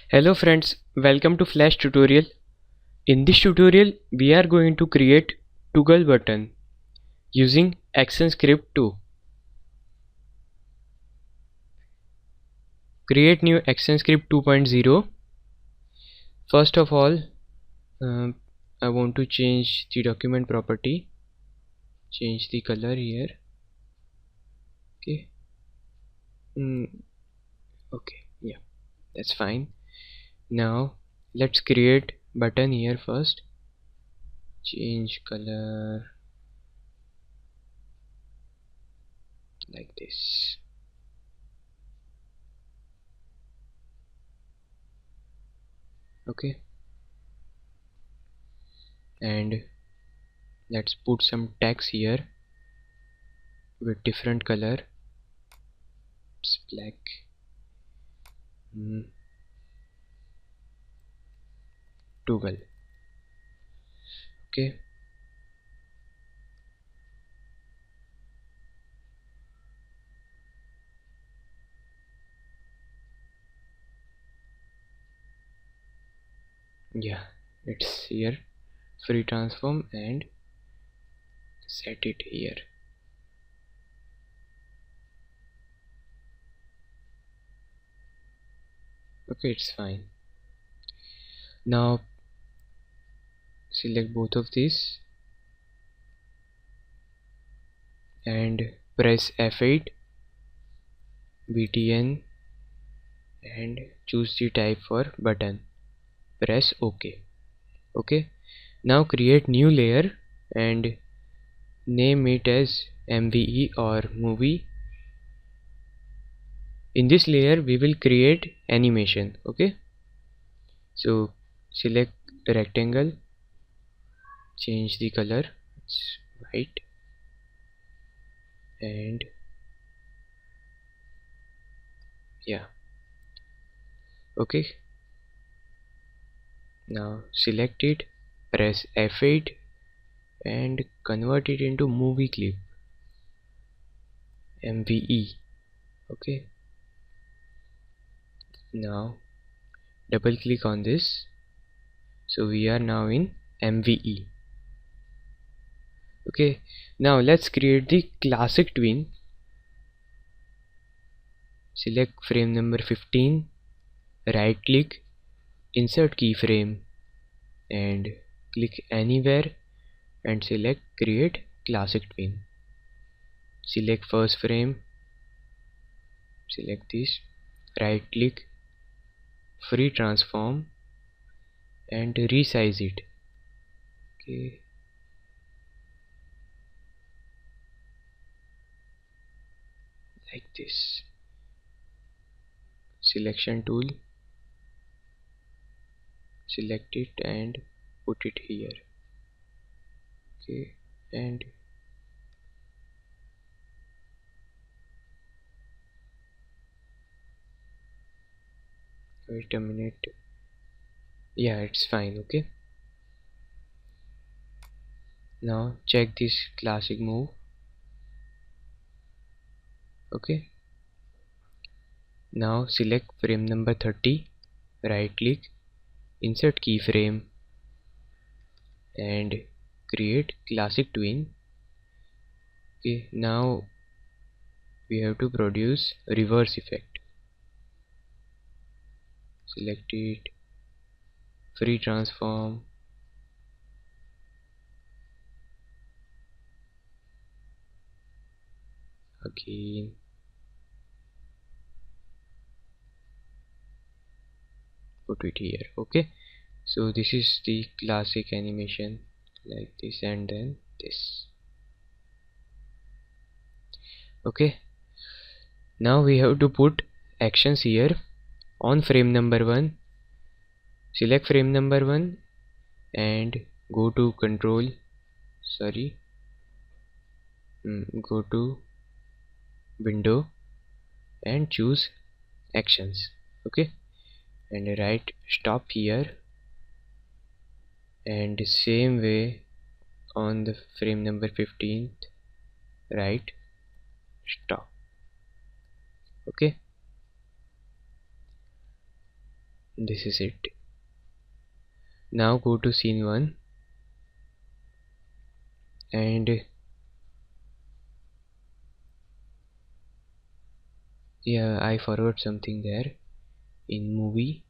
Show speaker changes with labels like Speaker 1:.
Speaker 1: Hello friends, welcome to Flash tutorial. In this tutorial, we are going to create toggle button using ActionScript 2. Create new ActionScript 2.0. First of all, um, I want to change the document property. Change the color here. Okay. Okay. Yeah, that's fine. Now let's create button here first. Change color like this. Okay, and let's put some text here with different color. It's black. Toggle. Okay, yeah, it's here. Free transform and set it here. Okay, it's fine. Now select both of these and press F8 btn and choose the type for button. Press OK. Okay, now create new layer and name it as MVE or movie. In this layer we will create animation. Okay, so select rectangle, change the color, it's white, and yeah, okay. Now select it, press F8 and convert it into movie clip, MVE. Okay, now double click on this, so we are now in MVE. Okay, now let's create the classic twin. Select frame number 15, right click, insert keyframe and click anywhere and select create classic twin. Select first frame, select this, right click, free transform and resize it. Okay, like this. Selection tool, select it and put it here. Okay, and wait a minute. Yeah, it's fine. Okay, now check this classic move. Okay, now select frame number 30, right click, insert keyframe and create classic twin. Okay, now we have to produce reverse effect. Select it, free transform, again, put it here. Okay, so this is the classic animation, like this and then this. Okay, now we have to put actions here on frame number 1. Select frame number 1 and go to control, go to window and choose actions. Okay, and write stop here, and same way on the frame number 15 write stop. Okay, This is it. Now go to scene 1 and yeah, I forgot something there in movie.